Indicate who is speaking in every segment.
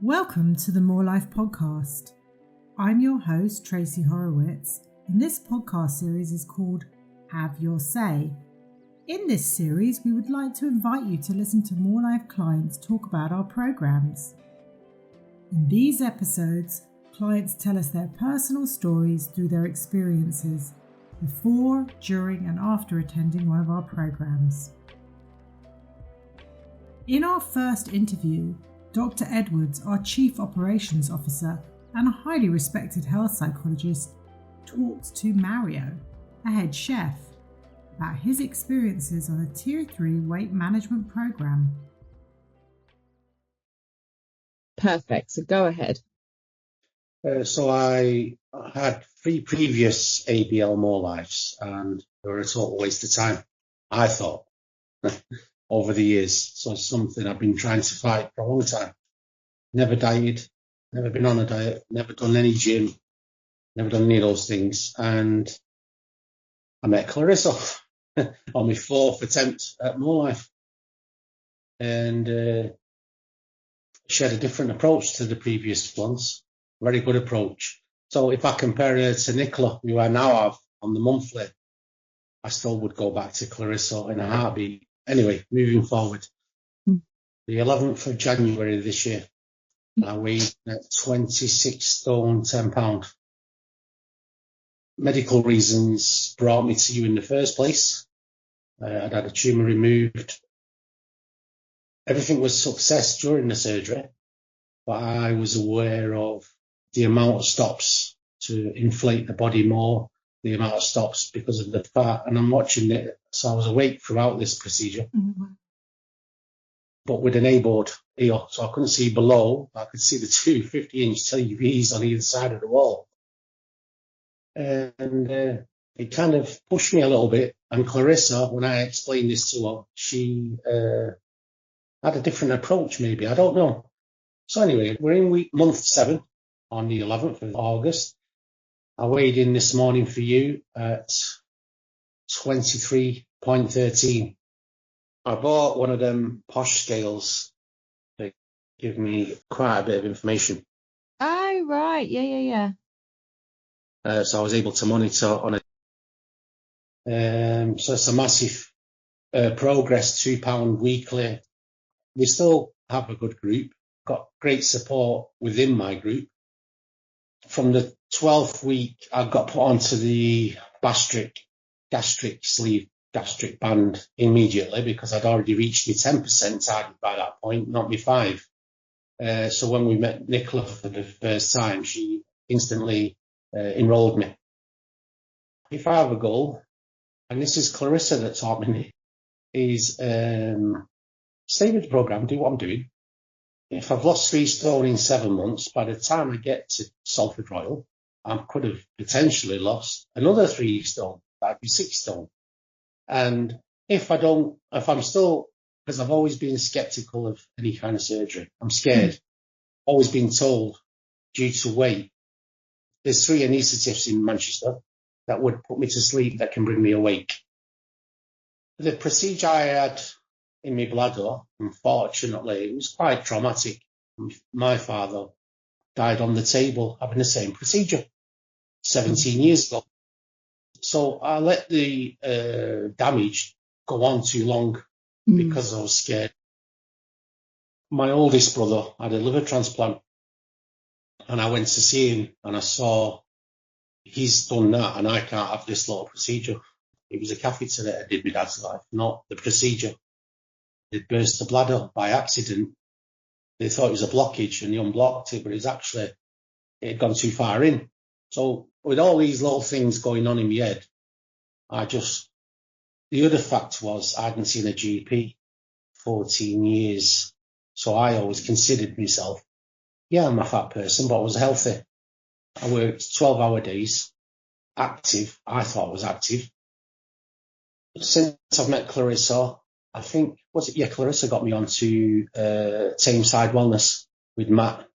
Speaker 1: Welcome to the Morelife podcast. I'm your host, Tracy Horowitz, and this podcast series is called Have Your Say. In this series, we would like to invite you to listen to Morelife clients talk about our programs. In these episodes, clients tell us their personal stories through their experiences before, during, and after attending one of our programs. In our first interview, Dr. Edwards, our Chief Operations Officer and a highly respected health psychologist, talked to Mario, a head chef, about his experiences on a Tier 3 weight management program.
Speaker 2: Perfect, so go ahead.
Speaker 3: So I had 3 previous ABL Morelifes, and they were a total waste of time, I thought, over the years. So it's something I've been trying to fight for a long time. Never dieted, never been on a diet, never done any gym, never done any of those things. And I met Clarissa on my 4th attempt at Morelife. And she had a different approach to the previous ones. Very good approach. So if I compare her to Nicola, who I now have on the monthly, I still would go back to Clarissa in a heartbeat. Anyway, moving forward. The 11th of January this year, I weighed at 26 stone, 10 pound. Medical reasons brought me to you in the first place. I'd had a tumour removed. Everything was success during the surgery, but I was aware of the amount of stops to inflate the body more, the amount of stops because of the fat, and I'm watching it. So I was awake throughout this procedure, but with an A-board here, so I couldn't see below. I could see the 2 50-inch TVs on either side of the wall. And it kind of pushed me a little bit. And Clarissa, when I explained this to her, she had a different approach maybe, I don't know. So anyway, we're in month 7 on the 11th of August. I weighed in this morning for you at 23.13. I bought one of them posh scales that give me quite a bit of information.
Speaker 2: Oh, right. Yeah.
Speaker 3: So I was able to monitor on it. So it's a massive progress, £2 weekly. We still have a good group, got great support within my group. From the 12th week, I got put onto the gastric sleeve band immediately because I'd already reached my 10% target by that point, not my 5. So when we met Nicola for the first time, she instantly enrolled me. If I have a goal, and this is Clarissa that taught me, is stay with the program, do what I'm doing. If I've lost 3 stone in 7 months, by the time I get to Salford Royal, I could have potentially lost another 3 stone. That'd be 6 stone. And if I'm still, because I've always been skeptical of any kind of surgery, I'm scared. Always been told due to weight. There's 3 anaesthetists in Manchester that would put me to sleep that can bring me awake. The procedure I had in my bladder, unfortunately, it was quite traumatic. My father died on the table having the same procedure 17 years ago. So I let the damage go on too long because I was scared. My oldest brother had a liver transplant, and I went to see him, and I saw he's done that, and I can't have this little procedure. It was a catheter that I did my dad's life, not the procedure. They burst the bladder by accident. They thought it was a blockage, and they unblocked it, but it had gone too far in. So with all these little things going on in my head, the other fact was I hadn't seen a GP 14 years. So I always considered myself, I'm a fat person, but I was healthy. I worked 12-hour days, active. I thought I was active. Since I've met Clarissa, I think, Clarissa got me onto Tameside Wellness with Matt.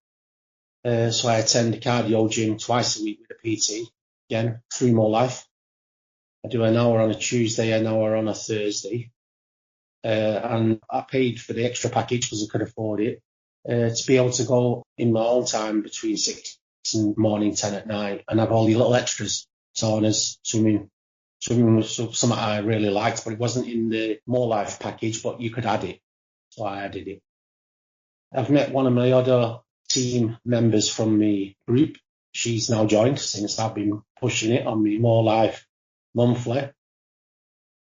Speaker 3: So I attend a cardio gym twice a week with a PT, again, through Morelife. I do an hour on a Tuesday, an hour on a Thursday. And I paid for the extra package because I could afford it. to be able to go in my own time between 6 in the morning, 10 at night, and have all the little extras, saunas, swimming. Swimming was something I really liked, but it wasn't in the Morelife package, but you could add it. So I added it. I've met one of my other team members from the group. She's now joined since I've been pushing it on the Morelife monthly.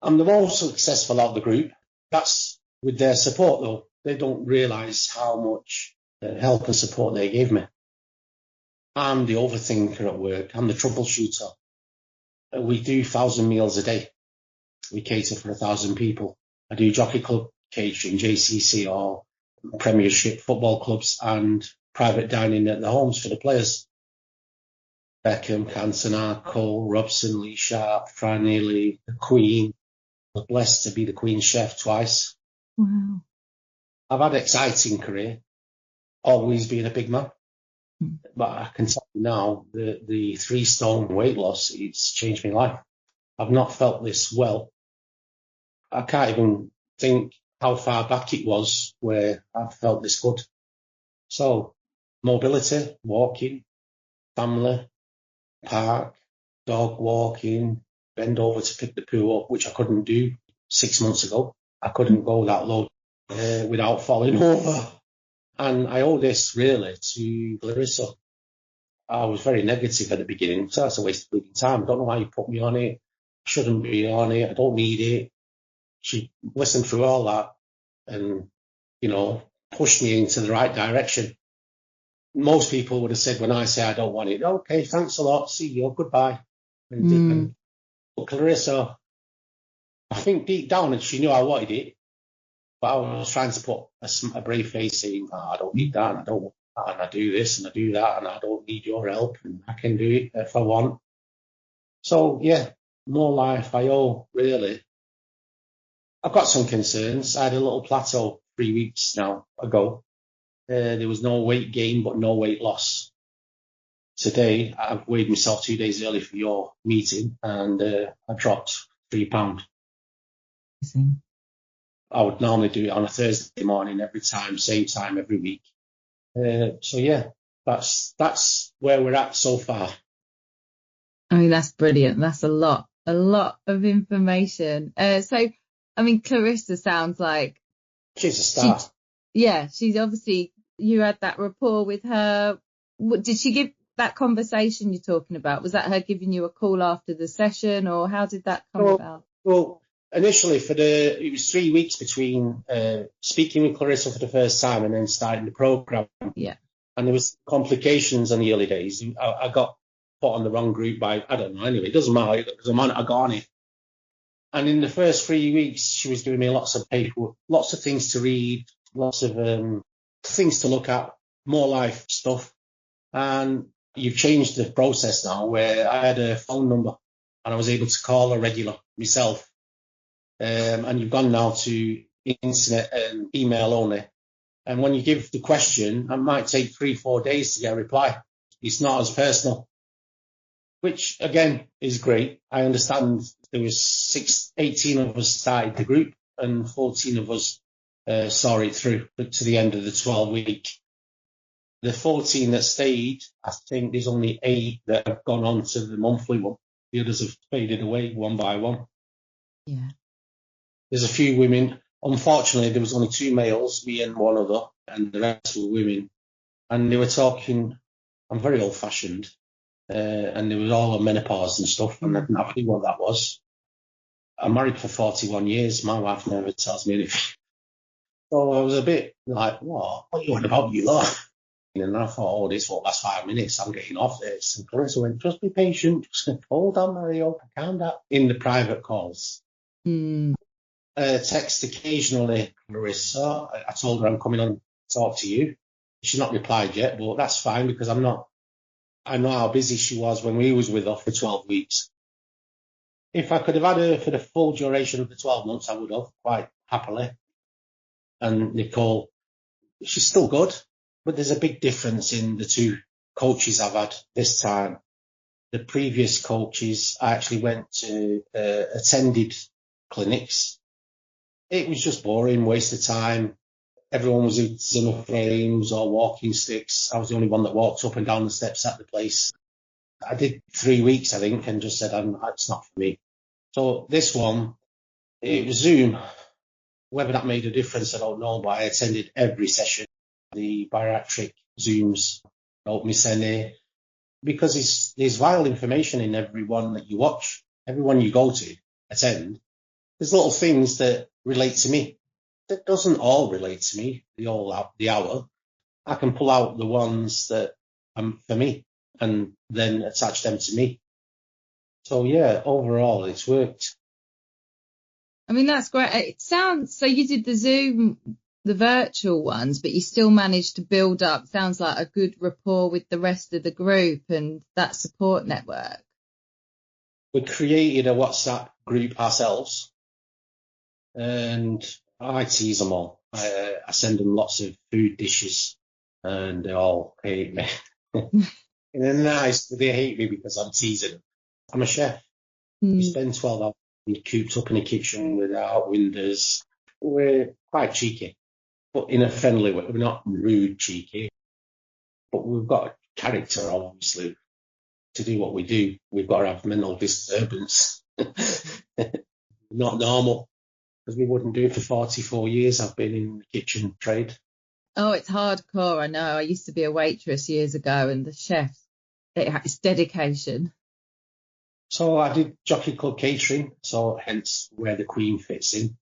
Speaker 3: I'm the most successful out of the group. That's with their support, though. They don't realise how much help and support they gave me. I'm the overthinker at work. I'm the troubleshooter. We do 1,000 meals a day. We cater for 1,000 people. I do jockey club catering, JCC or Premiership football clubs, and private dining at the homes for the players. Beckham, Cantona, Cole, Robson, Lee Sharp, Fran Neely, the Queen. I was blessed to be the Queen's chef twice.
Speaker 2: Wow.
Speaker 3: I've had an exciting career, always been a big man. But I can tell you now, the 3 stone weight loss, it's changed my life. I've not felt this well. I can't even think how far back it was where I felt this good. So, mobility, walking, family, park, dog walking, bend over to pick the poo up, which I couldn't do 6 months ago. I couldn't go that low without falling over. And I owe this really to Clarissa. I was very negative at the beginning, so that's a waste of time. I don't know why you put me on it. I shouldn't be on it. I don't need it. She listened through all that and, pushed me into the right direction. Most people would have said when I say I don't want it, okay, thanks a lot, see you, goodbye. But Clarissa, I think deep down she knew I wanted it, but I was trying to put a brave face saying, I don't need that, and I don't want that, and I do this and I do that, and I don't need your help, and I can do it if I want. So, yeah, Morelife, I owe, really. I've got some concerns. I had a little plateau 3 weeks now ago. There was no weight gain, but no weight loss. Today, I've weighed myself 2 days early for your meeting, and I dropped 3 pounds. I would normally do it on a Thursday morning every time, same time every week. So yeah, that's where we're at so far.
Speaker 2: I mean, that's brilliant. That's a lot of information. Clarissa sounds like
Speaker 3: She's a star.
Speaker 2: She's obviously, you had that rapport with her. Did she give that conversation you're talking about? Was that her giving you a call after the session, or how did that come about?
Speaker 3: Well, initially it was 3 weeks between speaking with Clarissa for the first time and then starting the program.
Speaker 2: Yeah.
Speaker 3: And there was complications in the early days. I got put on the wrong group by, I don't know, anyway, it doesn't matter. The amount I got on it. And in the first 3 weeks, she was giving me lots of paperwork, lots of things to read, lots of things to look at, Morelife stuff. And you've changed the process now where I had a phone number and I was able to call her regular myself. And you've gone now to internet and email only. And when you give the question, it might take 3-4 days to get a reply. It's not as personal, which again is great. I understand there was 18 of us started the group and 14 of us saw it through to the end of the 12-week. The 14 that stayed, I think there's only 8 that have gone on to the monthly one. The others have faded away one by one.
Speaker 2: Yeah.
Speaker 3: There's a few women. Unfortunately, there was only 2 males, me and one other, and the rest were women. And they were talking, I'm very old-fashioned, and they were all on menopause and stuff, and I didn't have a clue what that was. I'm married for 41 years. My wife never tells me anything. So I was a bit like, what are you on about, you lot? And I thought, this won't last 5 minutes. I'm getting off this. And Clarissa went, just be patient. Just hold on, Mario. Calm down. In the private calls. Text occasionally, Clarissa. I told her I'm coming on to talk to you. She's not replied yet, but that's fine because I know how busy she was when we was with her for 12 weeks. If I could have had her for the full duration of the 12 months, I would have, quite happily. And Nicole, she's still good, but there's a big difference in the 2 coaches I've had this time. The previous coaches, I actually went to attended clinics. It was just boring, waste of time. everyone was using up frames or walking sticks. I was the only one that walked up and down the steps at the place. I did 3 weeks, I think, and just said, it's not for me. So this one, it was Zoom. Whether that made a difference, I don't know, but I attended every session. The bariatric Zooms helped me send it, because there's vital information in every one that you watch, every one you go to, attend. There's little things that relate to me. That doesn't all relate to me, the hour. I can pull out the ones that are for me and then attach them to me. So yeah, overall it's worked.
Speaker 2: I mean, that's great. It sounds, so you did the Zoom, the virtual ones, but you still managed to build up, sounds like, a good rapport with the rest of the group and that support network.
Speaker 3: We created a WhatsApp group ourselves, and I tease them all. I send them lots of food dishes, and they all hate me. And they're nice, but they hate me because I'm teasing them. I'm a chef. We spend 12 hours cooped up in a kitchen without windows. We're quite cheeky, but in a friendly way. We're not rude cheeky, but we've got a character, obviously. To do what we do, we've got to have mental disturbance. Not normal, because we wouldn't do it for 44 years. I've been in the kitchen trade.
Speaker 2: Oh, it's hardcore, I know. I used to be a waitress years ago, and the chefs, it's dedication.
Speaker 3: So I did Jockey Club catering, so hence where the Queen fits in.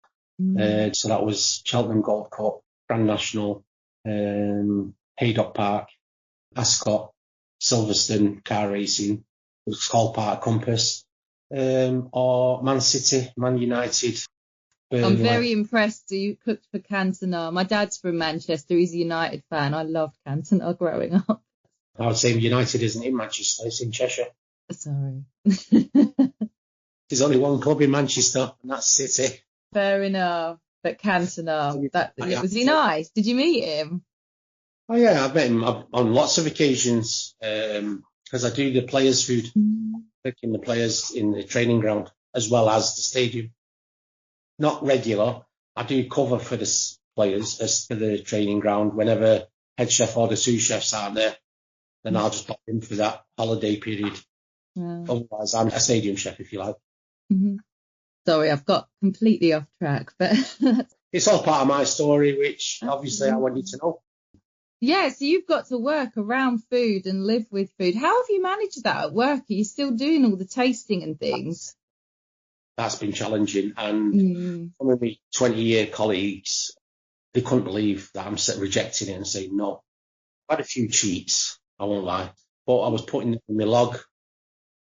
Speaker 3: So that was Cheltenham Gold Cup, Grand National, Haydock Park, Ascot, Silverstone car racing, it's called Park Compass, or Man City, Man United. Burnley.
Speaker 2: I'm very impressed that you cooked for Cantona. My dad's from Manchester. He's a United fan. I loved Cantona growing up.
Speaker 3: I would say United isn't in Manchester, it's in Cheshire.
Speaker 2: Sorry.
Speaker 3: There's only one club in Manchester, and that's City.
Speaker 2: Fair enough. But Cantona, was he nice? Did you meet him?
Speaker 3: Oh yeah, I've met him on lots of occasions, because I do the players' food, cooking the players in the training ground as well as the stadium. Not regular. I do cover for the players as for the training ground. Whenever head chef or the sous chefs aren't there, then I'll just pop in for that holiday period. Yeah. Otherwise, I'm a stadium chef, if you like.
Speaker 2: Mm-hmm. Sorry, I've got completely off track, but
Speaker 3: it's all part of my story, which obviously I want you to know.
Speaker 2: Yeah, so you've got to work around food and live with food. How have you managed that at work? Are you still doing all the tasting and things?
Speaker 3: That's been challenging. And some of my 20-year colleagues, they couldn't believe that I'm rejecting it and saying no. I had a few cheats, I won't lie, but I was putting it in my log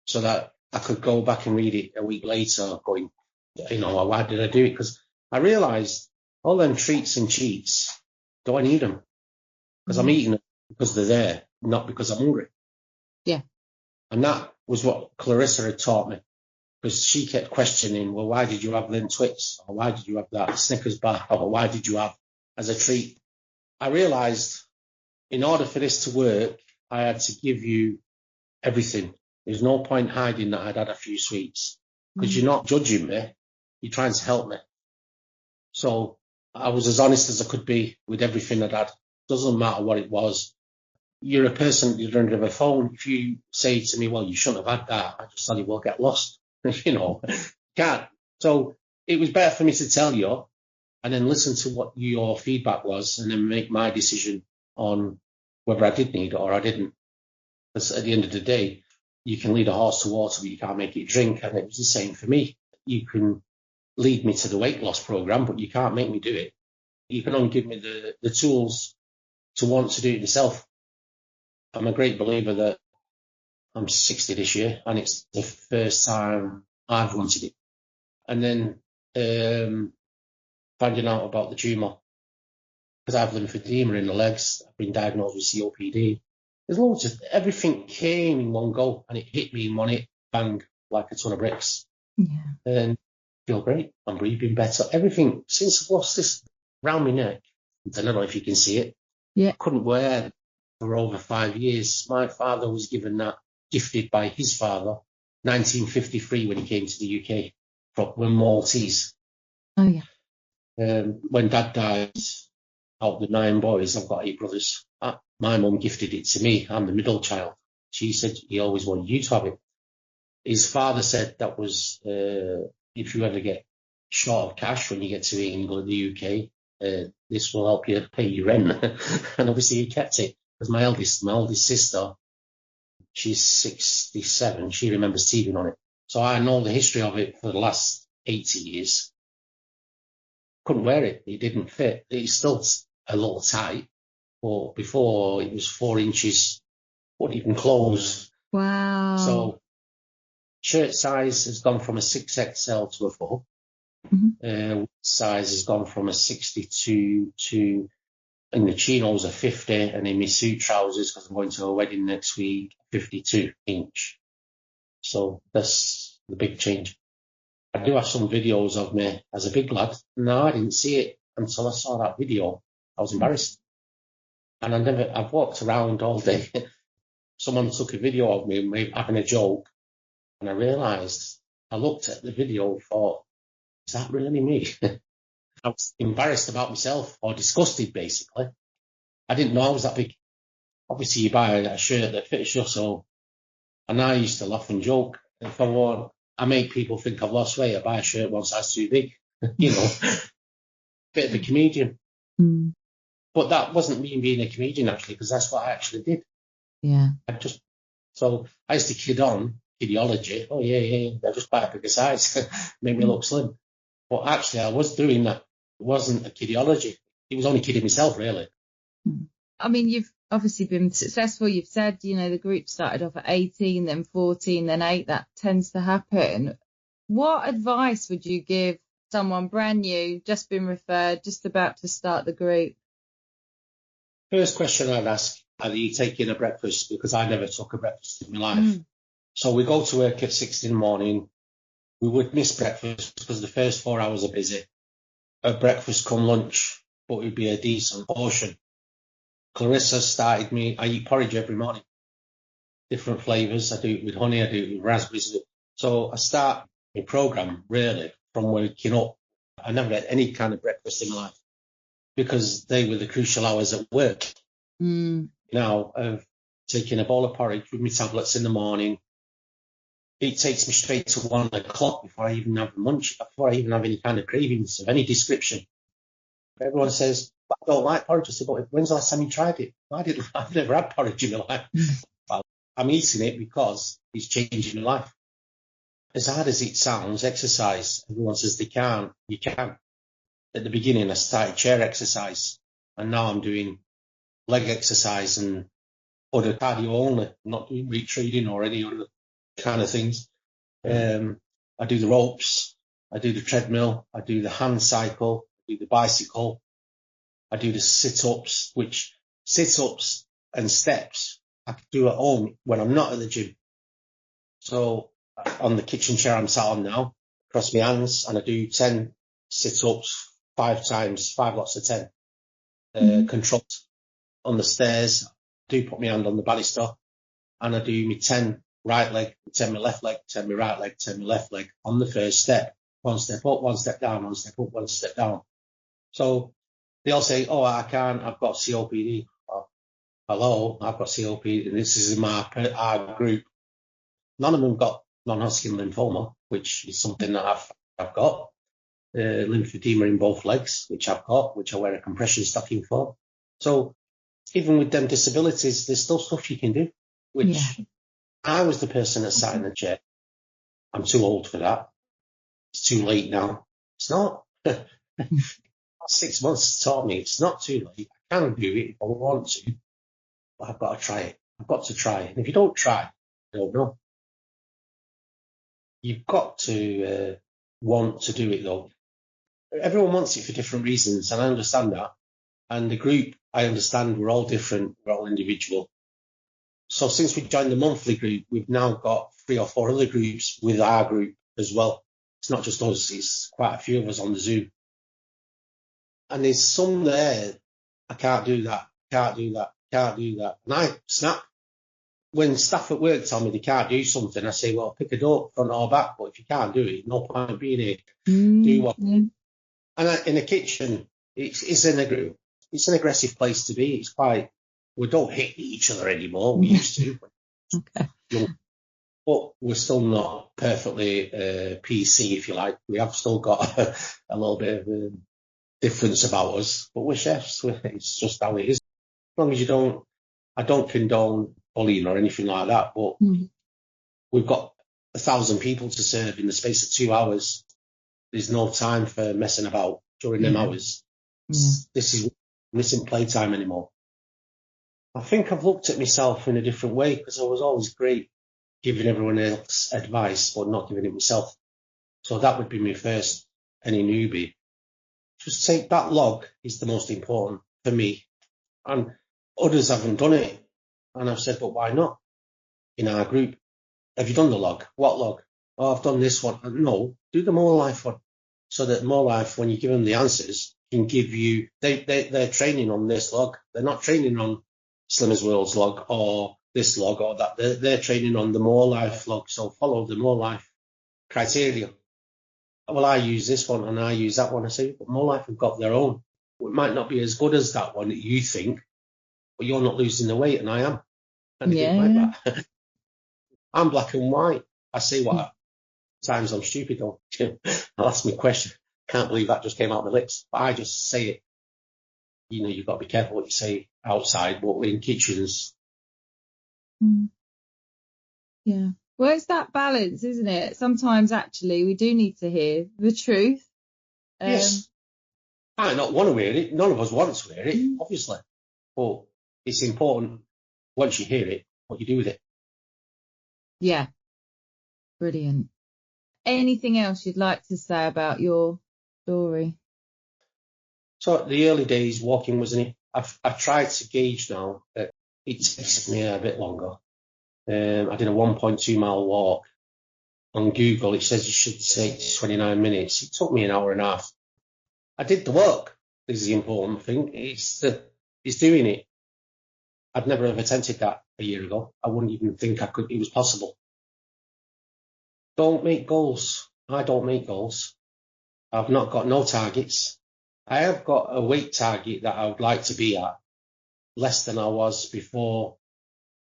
Speaker 3: so that I could go back and read it a week later going, why did I do it? Because I realised all them treats and cheats, do I need them? Because I'm eating them because they're there, not because I'm hungry.
Speaker 2: Yeah.
Speaker 3: And that was what Clarissa had taught me, because she kept questioning, well, why did you have them Twix? Or why did you have that Snickers bar? Or why did you have as a treat? I realised in order for this to work, I had to give you everything. There's no point hiding that I'd had a few sweets, because you're not judging me. You're trying to help me. So I was as honest as I could be with everything I'd had. Doesn't matter what it was. You're a person at the other end of a phone. If you say to me, well, you shouldn't have had that, I just tell you, well, get lost. Can't. So it was better for me to tell you and then listen to what your feedback was and then make my decision on whether I did need it or I didn't. Because at the end of the day, you can lead a horse to water, but you can't make it drink. And it was the same for me. You can lead me to the weight loss program, but you can't make me do it. You can only give me the tools to want to do it yourself. I'm a great believer that I'm 60 this year, and it's the first time I've wanted it. And then finding out about the tumour, because I have lymphedema in the legs. I've been diagnosed with COPD. There's loads of everything came in one go, and it hit me in one hit, bang, like a ton of bricks.
Speaker 2: Yeah.
Speaker 3: And I feel great. I'm breathing better. Everything since I've lost this round my neck. I don't know if you can see it.
Speaker 2: Yeah.
Speaker 3: I couldn't wear it for over 5 years. My father was given that, gifted by his father, 1953 when he came to the UK from Maltese.
Speaker 2: Oh, yeah.
Speaker 3: When Dad died, out of the 9 boys, I've got 8 brothers. My mum gifted it to me. I'm the middle child. She said he always wanted you to have it. His father said that was, if you ever get short of cash when you get to England, the UK, this will help you pay your rent. And obviously he kept it, because my eldest sister, she's 67, she remembers teething on it. So I know the history of it for the last 80 years. Couldn't wear it. It didn't fit. It's still a little tight. But before it was 4 inches, wouldn't even close.
Speaker 2: Wow.
Speaker 3: So shirt size has gone from a 6XL to a 4.
Speaker 2: Mm-hmm.
Speaker 3: Size has gone from a 62 to, in the chinos, a 50, and in my suit trousers, because I'm going to a wedding next week, 52 inch. So that's the big change. I do have some videos of me as a big lad. No, I didn't see it until I saw that video. I was embarrassed. And I've walked around all day. Someone took a video of me having a joke, and I realised, I looked at the video and thought, is that really me? I was embarrassed about myself, or disgusted, basically. I didn't know I was that big. Obviously, you buy a shirt that fits you, so. And I used to laugh and joke. If I make people think I've lost weight, I buy a shirt one size too big. You know, bit of a comedian.
Speaker 2: Mm.
Speaker 3: But that wasn't me being a comedian, actually, because that's what I actually did.
Speaker 2: Yeah.
Speaker 3: So I used to kid on, ideology. Oh, yeah, I just buy a bigger size, make me look slim. But actually, I was doing that. It wasn't a kidiology. It was only kidding myself, really.
Speaker 2: I mean, you've obviously been successful. You've said, the group started off at 18, then 14, then 8. That tends to happen. What advice would you give someone brand new, just been referred, just about to start the group?
Speaker 3: First question I'd ask, are you taking a breakfast? Because I never took a breakfast in my life. So we go to work at 6 in the morning. We would miss breakfast because the first 4 hours are busy. At breakfast come lunch, but it would be a decent portion. Clarissa started me, I eat porridge every morning. Different flavours. I do it with honey, I do it with raspberries. So I start my programme, really, from waking up. I never had any kind of breakfast in my life because they were the crucial hours at work. Now, of taking a bowl of porridge with my tablets in the morning, it takes me straight to 1 o'clock before I even have lunch, before I even have any kind of cravings of any description. Everyone says, I don't like porridge. I say, but when's the last time you tried it? I've never had porridge in my life. Well, I'm eating it because it's changing my life. As hard as it sounds, exercise, everyone says they can't. You can. At the beginning, I started chair exercise, and now I'm doing leg exercise and other cardio only. I'm not doing weight training or any other kind of things. I do the ropes, I do the treadmill, I do the hand cycle, I do the bicycle, I do the sit-ups, which sit-ups and steps I can do at home when I'm not at the gym. So on the kitchen chair I'm sat on now, cross my hands, and I do 10 sit-ups 5 times, 5 lots of 10. Controlled on the stairs, I do put my hand on the banister, and I do my 10 right leg, 10 my left leg, 10 my right leg, 10 my left leg on the first step. 1 step up, 1 step down, 1 step up, 1 step down. So they all say, oh, I can't, I've got COPD. Oh, hello, I've got COPD, and this is in our group. None of them got non-Hodgkin lymphoma, which is something that I've got. Lymphedema in both legs, which I've got, which I wear a compression stocking for. So even with them disabilities, there's still stuff you can do, which I was the person that sat in the chair. I'm too old for that. It's too late now. It's not. 6 months taught me it's not too late. I can do it if I want to, but I've got to try it. I've got to try it. And if you don't try, you don't know. You've got to want to do it, though. Everyone wants it for different reasons, and I understand that. And the group, I understand, we're all different, we're all individual. So since we joined the monthly group, we've now got 3 or 4 other groups with our group as well. It's not just us, it's quite a few of us on the Zoom. And there's some there, I can't do that, can't do that, can't do that. And I snap. When staff at work tell me they can't do something, I say, well, pick a door, front or back, but if you can't do it, no point being here. Do what? And in the kitchen, it's in a group. it's an aggressive place to be. It's quite, we don't hit each other anymore. We used to.
Speaker 2: Okay.
Speaker 3: But we're still not perfectly PC, if you like. We have still got a little bit of difference about us, but we're chefs. It's just how it is. As long as I don't condone bullying or anything like that, but we've got 1,000 people to serve in the space of 2 hours. There's no time for messing about during them hours. This isn't playtime anymore. I think I've looked at myself in a different way, because I was always great giving everyone else advice, but not giving it myself. So that would be my first, any newbie. Just take that log is the most important for me. And others haven't done it. And I've said, but why not? In our group, have you done the log? What log? Oh, I've done this one. No, do the Morelife one. So that Morelife, when you give them the answers, can give you, they're training on this log. They're not training on Slimmer's World's log or this log or that. They're training on the Morelife log. So follow the Morelife criteria. Well, I use this one and I use that one. I say, but Morelife have got their own. It might not be as good as that one that you think, but you're not losing the weight, and I am. Anything like that. I'm black and white. I say what times I'm stupid though. I'll ask me a question. Can't believe that just came out of my lips. But I just say it. You know, you've got to be careful what you say outside, but in kitchens.
Speaker 2: Yeah. Well, it's that balance, isn't it? Sometimes actually we do need to hear the truth.
Speaker 3: Yes. I might not want to hear it. None of us want to hear it, obviously. But it's important, once you hear it, what you do with it.
Speaker 2: Yeah. Brilliant. Anything else you'd like to say about your story?
Speaker 3: So the early days, walking wasn't it? I've tried to gauge now that it takes me a bit longer. I did a 1.2 mile walk. On Google, it says you should take 29 minutes. It took me an hour and a half. I did the work. This is the important thing. It's doing it. I'd never have attempted that a year ago. I wouldn't even think it was possible. Don't make goals. I don't make goals. I've not got no targets. I have got a weight target that I would like to be at, less than I was before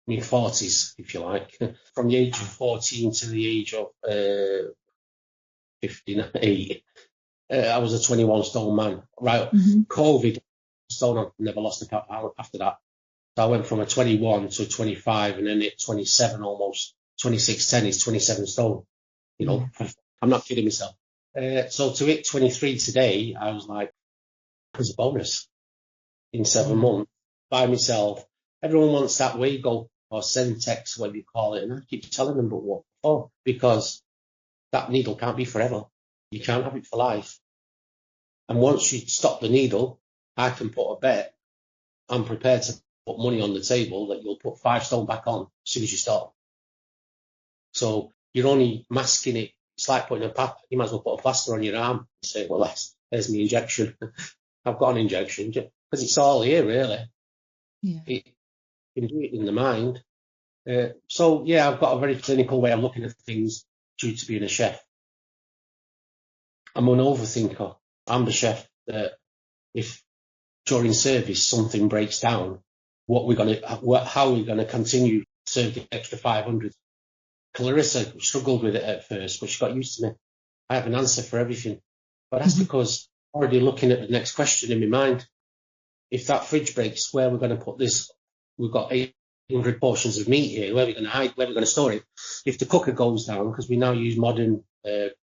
Speaker 3: my 40s, if you like. From the age of 14 to the age of 58, I was a 21 stone man. Right, COVID, stone, I've never lost a pound after that. So I went from a 21 to a 25, and then at 27 almost. 26.10 is 27 stone. You know, I'm not kidding myself. So to hit 23 today, I was like, it was a bonus in 7 months by myself. Everyone wants that weight goal or Centex, whatever you call it. And I keep telling them, but what for? Because that needle can't be forever. You can't have it for life. And once you stop the needle, I can put a bet. I'm prepared to put money on the table that you'll put 5 stone back on as soon as you stop. So you're only masking it. It's like putting you might as well put a plaster on your arm. You say, well, there's my injection. I've got an injection because it's all here, really.
Speaker 2: Yeah.
Speaker 3: You can do it in the mind. So, yeah, I've got a very clinical way of looking at things due to being a chef. I'm an overthinker. I'm the chef that if during service something breaks down, how are we going to continue to serve the extra 500? Clarissa struggled with it at first, but she got used to me. I have an answer for everything. But that's because I'm already looking at the next question in my mind. If that fridge breaks, where are we going to put this? We've got 800 portions of meat here. Where are we going to hide? Where are we going to store it? If the cooker goes down, because we now use modern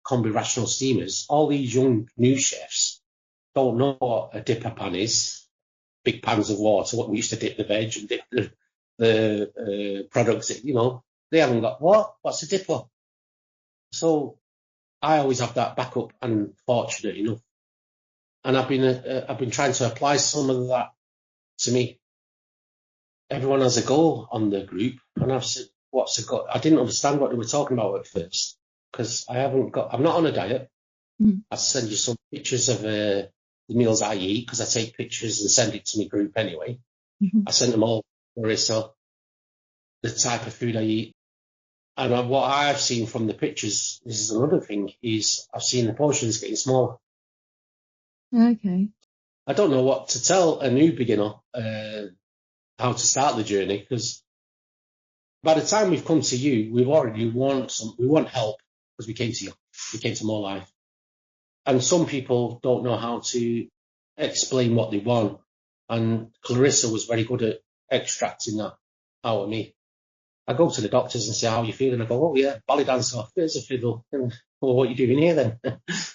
Speaker 3: combi rational steamers, all these young new chefs don't know what a dipper pan is. Big pans of water, what we used to dip the veg and dip the products, you know. They haven't got, what's a dipper? So I always have that backup, and fortunate enough. And I've been trying to apply some of that to me. Everyone has a goal on the group, and I've said, what's a goal? I didn't understand what they were talking about at first, because I'm not on a diet. I send you some pictures of the meals I eat, because I take pictures and send it to my group anyway. I sent them all to Marissa, the type of food I eat. And what I've seen from the pictures, this is another thing, is I've seen the portions getting smaller.
Speaker 2: Okay.
Speaker 3: I don't know what to tell a new beginner how to start the journey, because by the time we've come to you, we want help, because we came to you. We came to Morelife. And some people don't know how to explain what they want. And Clarissa was very good at extracting that out of me. I go to the doctors and say, how are you feeling? I go, oh yeah, ballet dancer, there's a fiddle. And, well, what are you doing here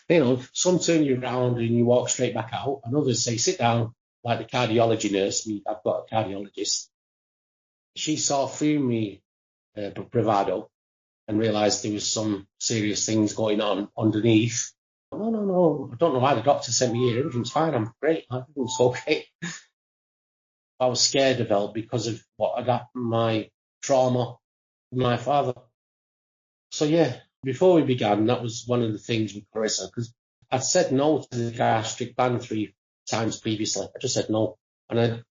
Speaker 3: then? Some turn you around and you walk straight back out. And others say, sit down, like the cardiology nurse. I've got a cardiologist. She saw through me bravado and realised there was some serious things going on underneath. No, I don't know why the doctor sent me here. Everything's fine. I'm great. Everything's okay. I was scared of help because of what had happened, my trauma with my father. So yeah, before we began, that was one of the things with Clarissa, because I'd said no to the gastric band 3 times previously. I just said no. And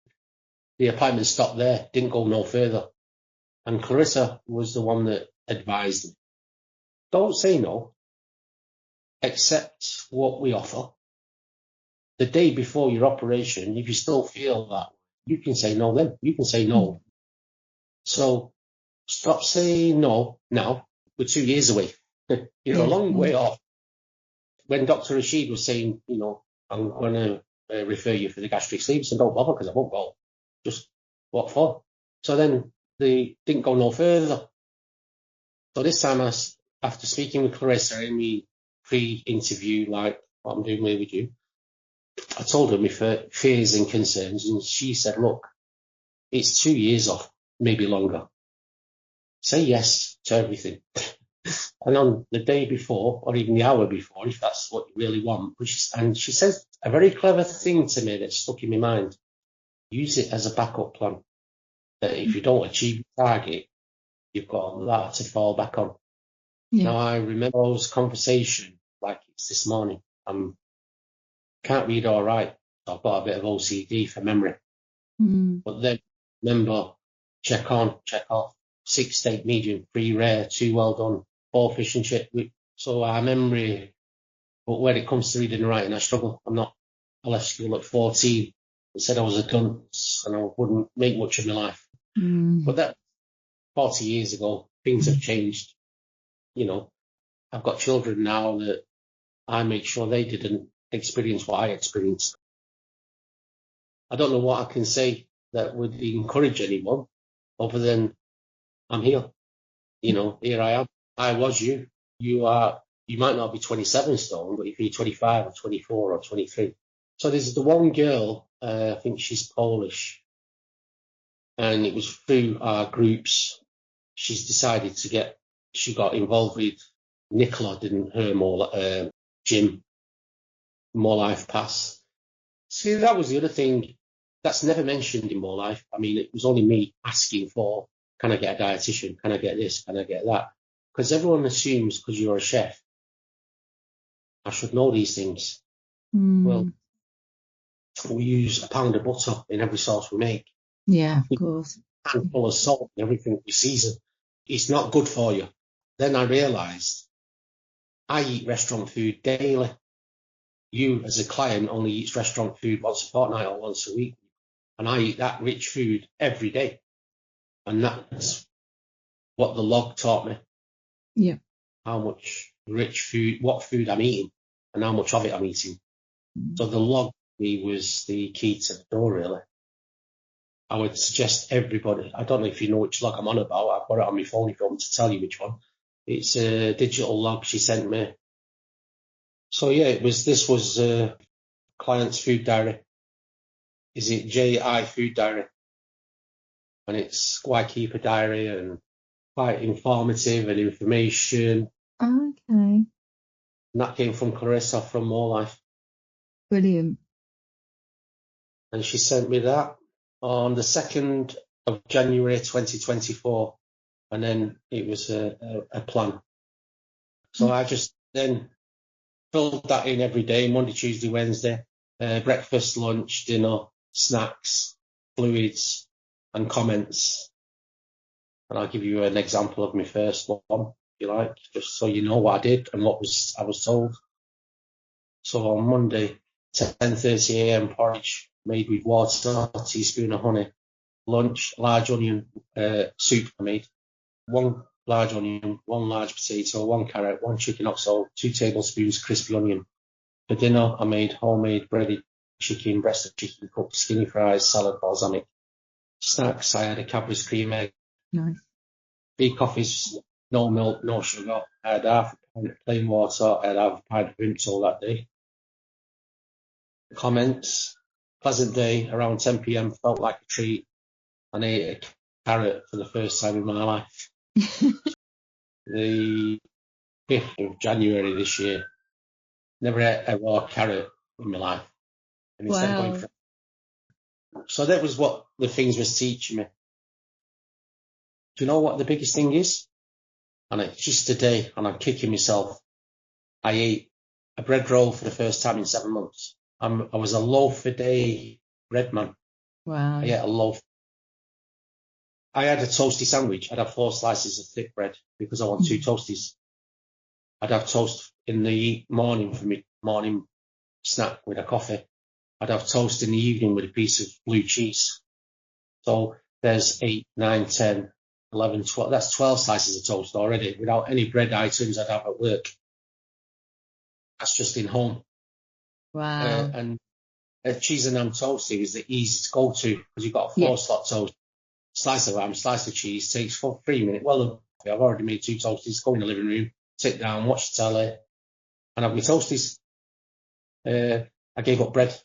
Speaker 3: the appointment stopped there, didn't go no further. And Clarissa was the one that advised me. Don't say no. Accept what we offer. The day before your operation, if you still feel that, you can say no then. You can say no. So stop saying no now. We're 2 years away. You're a long way off. When Dr. Rashid was saying, I'm going to refer you for the gastric sleeve, so don't bother because I won't go. Just what for? So then they didn't go no further. So this time, after speaking with Clarissa in the pre-interview, like what I'm doing with you, I told her my fears and concerns, and she said, look, it's 2 years off, maybe longer. Say yes to everything. And on the day before, or even the hour before, if that's what you really want, and she says a very clever thing to me that stuck in my mind. Use it as a backup plan. That if you don't achieve your target, you've got that to fall back on. Yeah. Now, I remember those conversations like it's this morning. Can't read or write. I've got a bit of OCD for memory. But then remember, check on, check off, 6 steak medium, 3 rare, 2 well done, 4 fish and chip. So our memory, but when it comes to reading and writing, I struggle. I left school at 14. It said I was a dunce and I wouldn't make much of my life. But that 40 years ago, things have changed. I've got children now that I make sure they didn't experience what I experienced. I don't know what I can say that would encourage anyone other than I'm here. Here I am. I was you. You might not be 27 stone, but if you're 25 or 24 or 23. So there's the one girl, I think she's Polish, and it was through our groups. She's decided she got involved with Nicola, didn't her, Jim, Morelife Pass. See, that was the other thing that's never mentioned in Morelife. I mean, it was only me asking for, can I get a dietitian? Can I get this? Can I get that? Because everyone assumes because you're a chef, I should know these things. Well, we use a pound of butter in every sauce we make.
Speaker 2: Yeah, of course.
Speaker 3: A handful of salt and everything we season. It's not good for you. Then I realised I eat restaurant food daily. You, as a client, only eats restaurant food once a fortnight or once a week. And I eat that rich food every day. And that's what the log taught me.
Speaker 2: Yeah.
Speaker 3: How much rich food, what food I'm eating, and how much of it I'm eating. So the log for me was the key to the door, really. I would suggest everybody, I don't know if you know which log I'm on about, I've got it on my phone if you want me to tell you which one. It's a digital log she sent me. So yeah, this was client's food diary. Is it J.I. food diary? And it's why keep a diary and quite informative and information.
Speaker 2: Okay.
Speaker 3: And that came from Clarissa from Morelife.
Speaker 2: Brilliant.
Speaker 3: And she sent me that on the 2nd of January 2024. And then it was a plan. So I just then filled that in every day, Monday, Tuesday, Wednesday, breakfast, lunch, dinner, snacks, fluids, and comments. And I'll give you an example of my first one, if you like, just so you know what I did and I was told. So on Monday, 10:30 a.m. porridge made with water, a teaspoon of honey. Lunch, large onion soup I made. 1 large onion, 1 large potato, 1 carrot, 1 chicken oxo, 2 tablespoons crispy onion. For dinner, I made homemade breaded chicken, breast of chicken, cooked skinny fries, salad, balsamic. Snacks, I had a Cadbury's cream egg.
Speaker 2: Nice.
Speaker 3: 3 coffees, no milk, no sugar. I had half a pint of plain water. I had half a pint of Vimto that day. Comments, pleasant day, around 10 p.m, felt like a treat. And I ate a carrot for the first time in my life. The 5th of January this year. Never ate a raw carrot in my life. And instead of going for... So that was what the things was teaching me. Do you know what the biggest thing is? And it's just today, and I'm kicking myself. I ate a bread roll for the first time in 7 months. I was a loaf a day bread man.
Speaker 2: Wow.
Speaker 3: I ate a loaf. I had a toasty sandwich. I'd have 4 slices of thick bread because I want 2 toasties. I'd have toast in the morning for me morning snack with a coffee. I'd have toast in the evening with a piece of blue cheese. So there's 8, 9, 10, 11, 12. That's 12 slices of toast already without any bread items I'd have at work. That's just in home.
Speaker 2: Wow.
Speaker 3: And a cheese and ham toasty was the easiest to go to because you've got a 4-slot toast. Slice of ham, slice of cheese, takes 3 minutes. Well, I've already made 2 toasties, go in the living room, sit down, watch the telly, and have my toasties. I gave up bread.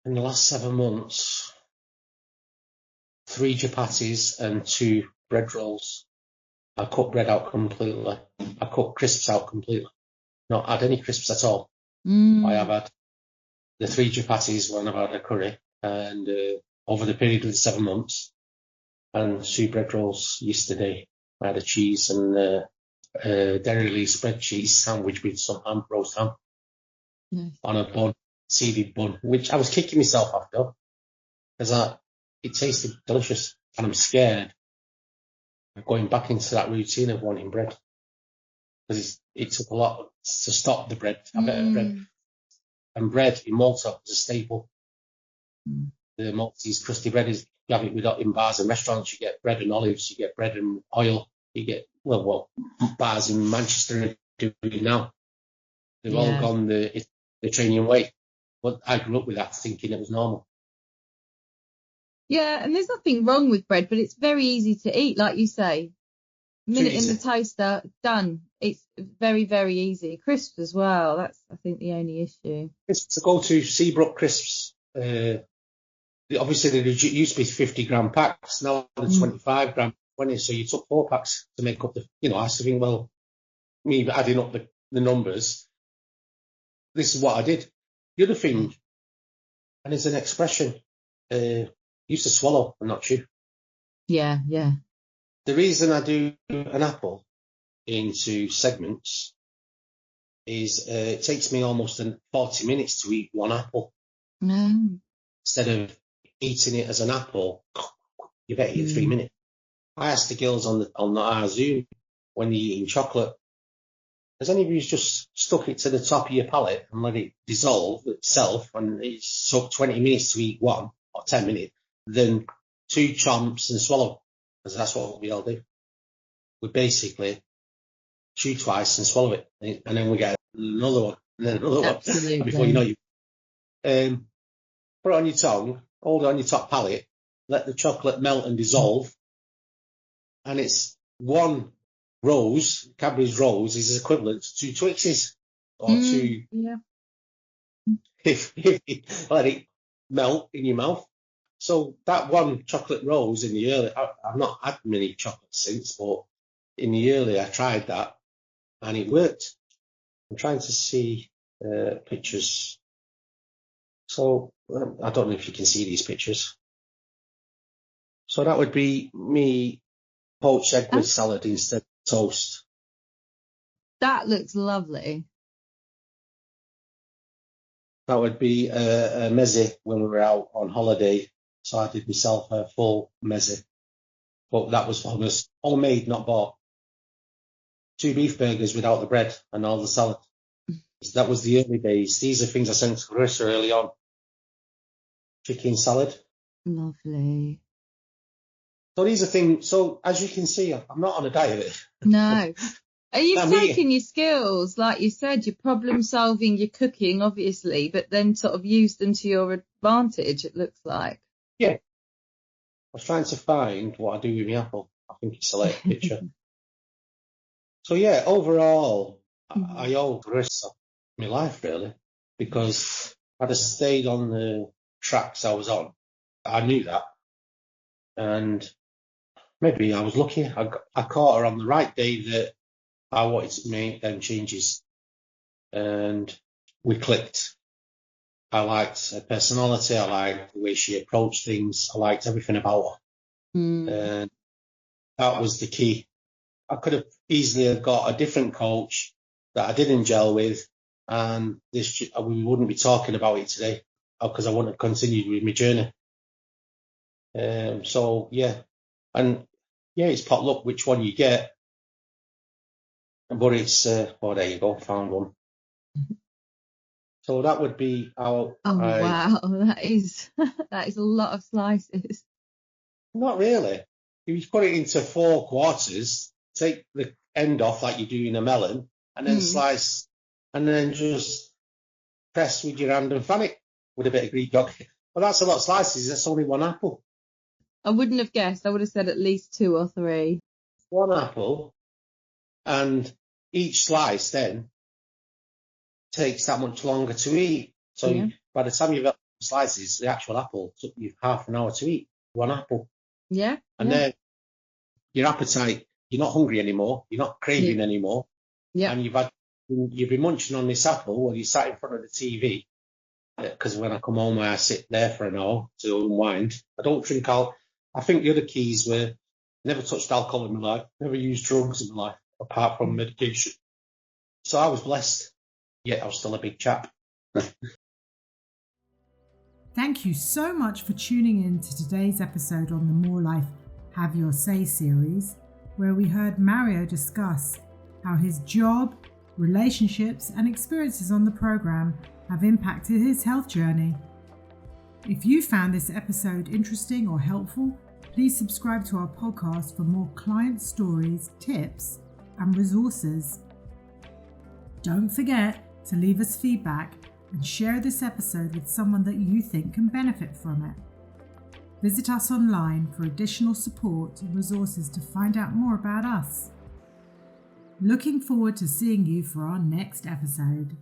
Speaker 3: In the last 7 months, 3 chapatis and 2 bread rolls. I cut bread out completely. I cut crisps out completely. Not had any crisps at all. I have had the 3 chapatis when I've had a curry, and over the period of the 7 months, and 2 bread rolls yesterday. I had a cheese and dairy leaf spread cheese sandwich with some ham, roast ham, on a bun, seeded bun, which I was kicking myself after because it tasted delicious, and I'm scared of going back into that routine of wanting bread because it took a lot to stop the bread. I better bread, and bread in Malta is a staple. The Maltese crusty bread is. You have it in bars and restaurants. You get bread and olives. You get bread and oil. You get bars in Manchester are doing it now. They've all gone the Mediterranean way. But I grew up with that, thinking it was normal.
Speaker 2: Yeah, and there's nothing wrong with bread, but it's very easy to eat, like you say. Minute in the toaster, done. It's very, very easy. Crisps as well. That's, I think, the only issue.
Speaker 3: It's to go to Seabrook crisps. Obviously, they used to be 50-gram packs. Now they're 25-gram, 20. So you took 4 packs to make up the. I used to think, well, me adding up the numbers. This is what I did. The other thing, and it's an expression. Used to swallow and not chew.
Speaker 2: Yeah.
Speaker 3: The reason I do an apple into segments is it takes me almost 40 minutes to eat 1 apple. Instead of eating it as an apple, you better eat 3 minutes. I asked the girls on our Zoom, when you're eating chocolate, has any of you just stuck it to the top of your palate and let it dissolve itself, and it took 20 minutes to eat 1 or 10 minutes, then 2 chomps and swallow? Because that's what we all do. We basically chew twice and swallow it, and then we get another one, and then another
Speaker 2: Absolutely.
Speaker 3: one. Before you know you. Put it on your tongue, hold it on your top palate, let the chocolate melt and dissolve, and it's 1 rose, Cadbury's rose, is equivalent to 2 Twixes, or 2.
Speaker 2: Yeah.
Speaker 3: If you let it melt in your mouth. So that 1 chocolate rose in the early, I've not had many chocolates since, but in the early I tried that, and it worked. I'm trying to see pictures. So I don't know if you can see these pictures. So that would be me poached egg with salad instead of toast.
Speaker 2: That looks lovely.
Speaker 3: That would be a meze when we were out on holiday. So I did myself a full meze. But that was homemade, not bought. 2 beef burgers without the bread and all the salad. That was the early days. These are things I sent to Clarissa early on. Chicken salad.
Speaker 2: Lovely.
Speaker 3: So these are things. So as you can see, I'm not on a diet.
Speaker 2: No. Are you
Speaker 3: I'm
Speaker 2: taking your skills, like you said, your problem solving, your cooking, obviously, but then sort of use them to your advantage, it looks like.
Speaker 3: Yeah. I was trying to find what I do with my apple. I think it's a late picture. So yeah, overall, I owe Clarissa my life really, because I'd have stayed on the tracks I was on. I knew that, and maybe I was lucky. I caught her on the right day that I wanted to make them changes, and we clicked. I liked her personality. I liked the way she approached things. I liked everything about her, and that was the key. I could have easily have got a different coach that I didn't gel with, and we wouldn't be talking about it today, because I wouldn't have continued with my journey. So yeah, and yeah, it's potluck which one you get, but it's oh, there you go, found one. So that would be our.
Speaker 2: Wow, that is a lot of slices.
Speaker 3: Not really. If you put it into 4 quarters, take the end off like you do in a melon, and then slice, and then just press with your hand and fan it with a bit of Greek yogurt. Well, that's a lot of slices. That's only 1 apple.
Speaker 2: I wouldn't have guessed. I would have said at least 2 or 3.
Speaker 3: 1 apple, and each slice then takes that much longer to eat. So by the time you've got slices, the actual apple took you half an hour to eat 1 apple.
Speaker 2: Yeah.
Speaker 3: And then your appetite, you're not hungry anymore, you're not craving anymore. Yeah. And you've been munching on this apple while you sat in front of the TV. Because when I come home, I sit there for an hour to unwind. I don't drink alcohol. I think the other keys were never touched alcohol in my life, never used drugs in my life, apart from medication. So I was blessed, yet I was still a big chap.
Speaker 1: Thank you so much for tuning in to today's episode on the Morelife Have Your Say series, where we heard Mario discuss how his job, relationships and experiences on the programme have impacted his health journey. If you found this episode interesting or helpful, please subscribe to our podcast for more client stories, tips and resources. Don't forget to leave us feedback and share this episode with someone that you think can benefit from it. Visit us online for additional support and resources to find out more about us. Looking forward to seeing you for our next episode.